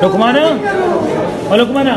Lukmana? Oh, Lukmana?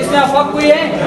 इसमें अफवाह कोई है?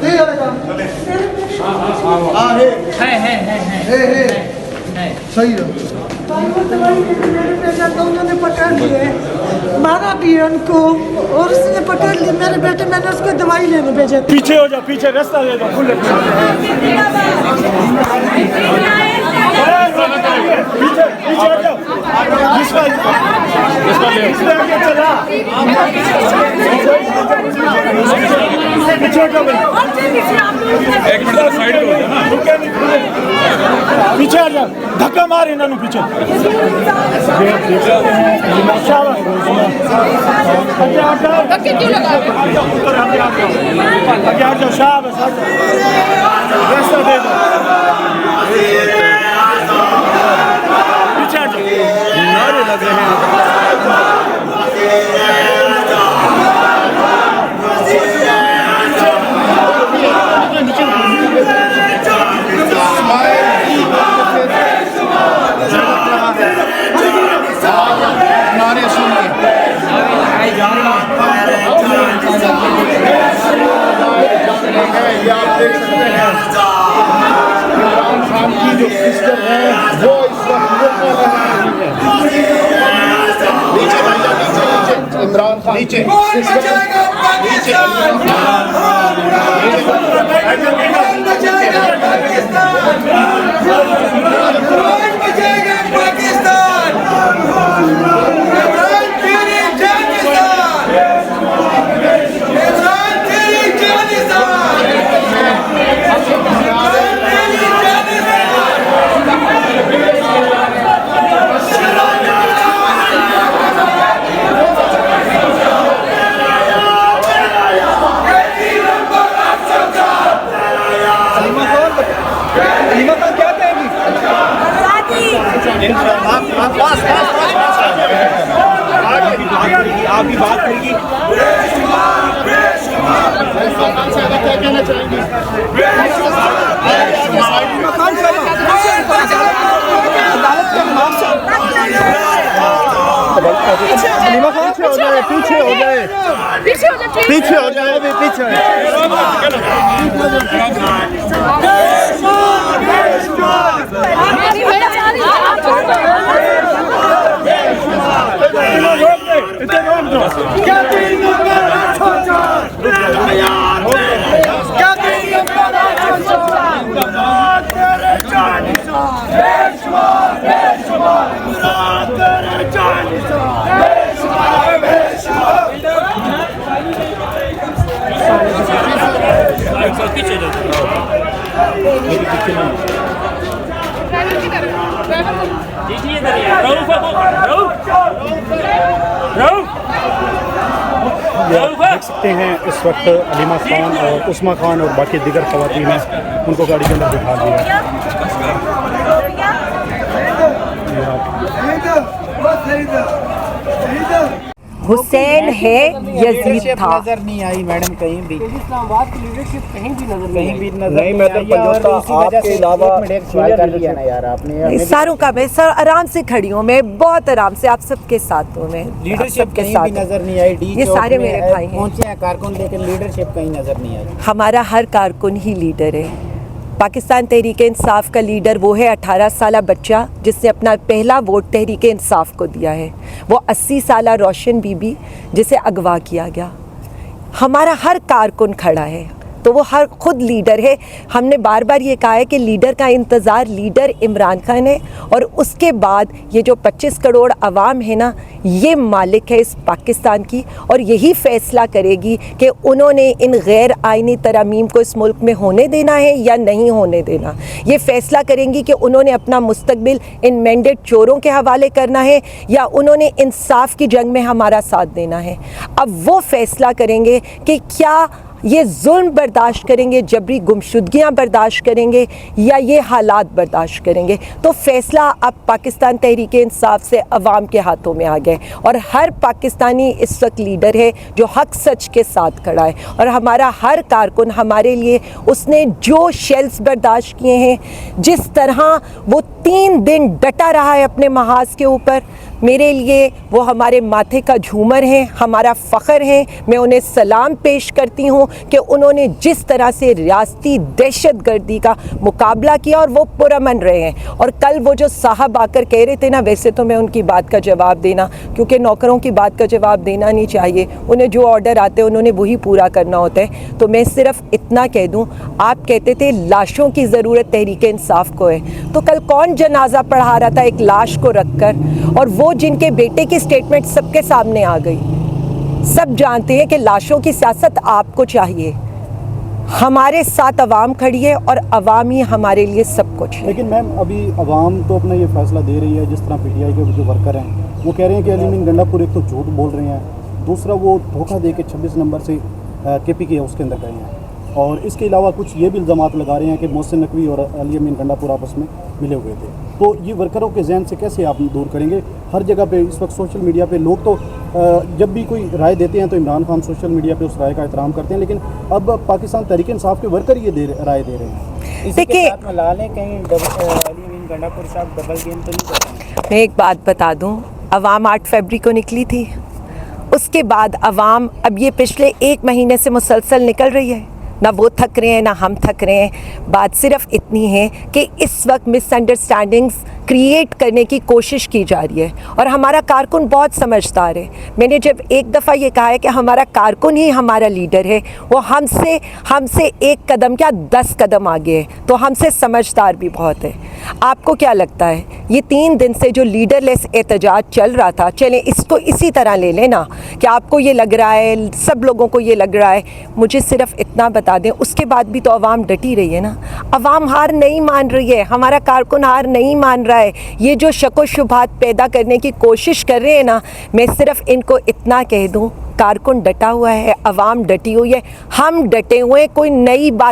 ठीक है लगा हां है सही है तो उन्होंने पकड़ लिए, मारा भी है उनको और उसने पकड़ ली मेरे बेटे, मैंने उसको दवाई लेने भेजा। पीछे हो जा, पीछे रास्ता दे दो, खुले पीछे पीछे हो जाओ, इसका आगे चला, पीछे हो जाओ, एक मिनट साइड हो जा ना, पीछे आ जाओ, धक्का मार इन्होंने पीछे। धक्के क्यों लगा? आगे आ जाओ, शाबाश, रास्ता दे दो, पीछे आ जाओ, नारे लग रहे हैं। नारे सुनिए ये आप देख सकते हैं इमरान खान की जो सिस्टर है वो इस वक्त नीचे भाईजान, नीचे नीचे इमरान खान नीचे आप भी बात करेगी, क्या कहना चाहेंगे? पीछे हो जाए अभी पीछे देख सकते हैं इस वक्त अलीमा खान और उस्मा खान और बाकी दीगर खवातीन हैं, उनको गाड़ी के अंदर बिठा दिया। हुसैन है यजीद था। नजर नहीं आई मैडम कहीं भी, इस्लामाबाद की लीडरशिप कहीं भी नजर नहीं। मैं तो आपके अलावा कर लिया ना यार आपने। सारों का मैं सर आराम से खड़ी हूँ, मैं बहुत आराम से आप सबके साथ हूँ, मैं लीडरशिप कहीं भी नजर नहीं आई। ये सारे मेरे भाई हैं, पहुंचे हैं कारकुन, लेकिन लीडरशिप कहीं नजर नहीं आई। हमारा हर कारकुन ही लीडर है। पाकिस्तान तहरीक इंसाफ का लीडर वो है 18 साला बच्चा जिसने अपना पहला वोट तहरीक इंसाफ को दिया है। वो 80 साला रोशन बीबी जिसे अगवा किया गया। हमारा हर कारकुन खड़ा है, तो वो हर खुद लीडर है। हमने बार बार ये कहा है कि लीडर का इंतज़ार लीडर इमरान खान है, और उसके बाद ये जो 25 करोड़ आवाम है ना, ये मालिक है इस पाकिस्तान की, और यही फ़ैसला करेगी कि उन्होंने इन गैर आइनी तरमीम को इस मुल्क में होने देना है या नहीं होने देना। ये फ़ैसला करेंगी कि उन्होंने अपना मुस्तकबिल इन मैंडेट चोरों के हवाले करना है या उन्होंने इंसाफ की जंग में हमारा साथ देना है। अब वो फ़ैसला करेंगे कि क्या ये जुल्म बर्दाश्त करेंगे, जबरी गुमशुदगियाँ बर्दाश्त करेंगे, या ये हालात बर्दाश्त करेंगे? तो फ़ैसला अब पाकिस्तान तहरीक इंसाफ से अवाम के हाथों में आ गए और हर पाकिस्तानी इस वक्त लीडर है जो हक सच के साथ खड़ा है। और हमारा हर कारकुन हमारे लिए उसने जो शेल्स बर्दाश्त किए हैं, जिस तरह वो 3 दिन डटा रहा है अपने महाज के ऊपर, मेरे लिए वो हमारे माथे का झूमर हैं, हमारा फ़ख्र है। मैं उन्हें सलाम पेश करती हूँ कि उन्होंने जिस तरह से रियासती दहशतगर्दी का मुकाबला किया और वो पुरअमन रहे हैं। और कल वो जो साहब आकर कह रहे थे ना, वैसे तो मैं उनकी बात का जवाब देना, क्योंकि नौकरों की बात का जवाब देना नहीं चाहिए, उन्हें जो ऑर्डर आते हैं उन्होंने वही पूरा करना होता है। तो मैं सिर्फ इतना कह दूँ, आप कहते थे लाशों की ज़रूरत तहरीक इंसाफ को है, तो कल कौन जनाजा पढ़ा रहा था एक लाश को रख कर? और वो जिनके बेटे की स्टेटमेंट सबके सामने आ गई, सब जानते हैं कि लाशों की सियासत आपको चाहिए। हमारे साथ अवाम खड़ी है और अवाम ही हमारे लिए सब कुछ है। लेकिन मैम अभी अवाम तो अपना ये फैसला दे रही है, जिस तरह पीटीआई के जो वर्कर हैं वो कह रहे हैं कि अली अमीन गंडापुर एक तो झूठ बोल रहे हैं, दूसरा वो धोखा दे के 26 नंबर से KPK है उसके अंदर गए हैं, और इसके अलावा कुछ ये भी इल्ज़ामात लगा रहे हैं कि मोहसिन नकवी और अली अमीन गंडापुर आपस में मिले हुए थे। तो ये वर्करों के जहन से कैसे आप दूर करेंगे? हर जगह पे इस वक्त सोशल मीडिया पे लोग तो जब भी कोई राय देते हैं तो इमरान खान सोशल मीडिया पे उस राय का एहतराम करते हैं, लेकिन अब पाकिस्तान तहरीक इंसाफ के वर्कर ये राय दे रहे हैं। देखिए मिला लें कहीं अली अमीन गंडापुर साहब डबल गेम तो नहीं करते? मैं एक बात बता दूं, अवाम 8 फरवरी को निकली थी, उसके बाद अवाम अब ये पिछले 1 महीने से मुसलसल निकल रही है, ना वो थक रहे हैं ना हम थक रहे हैं। बात सिर्फ इतनी है कि इस वक्त मिसअंडरस्टैंडिंग्स क्रिएट करने की कोशिश की जा रही है और हमारा कारकुन बहुत समझदार है। मैंने जब एक दफ़ा ये कहा है कि हमारा कारकुन ही हमारा लीडर है, वो हमसे 1 कदम क्या 10 कदम आगे है, तो हमसे समझदार भी बहुत है। आपको क्या लगता है ये 3 दिन से जो लीडरलेस एहतजाज चल रहा था, चलें इसको इसी तरह ले लेना कि आपको ये लग रहा है, सब लोगों को ये लग रहा है, मुझे सिर्फ इतना बता दें, उसके बाद भी तो अवाम डटी रही है ना। अवाम हार नहीं मान रही है, हमारा कारकुन हार नहीं मान रहा है। ये जो शक व शुबहात पैदा करने की कोशिश कर रहे हैं ना, मैं सिर्फ इनको इतना कह दूं, कारकुन डटा हुआ है, अवाम डटी हुई है, हम डटे हुए, कोई नई बात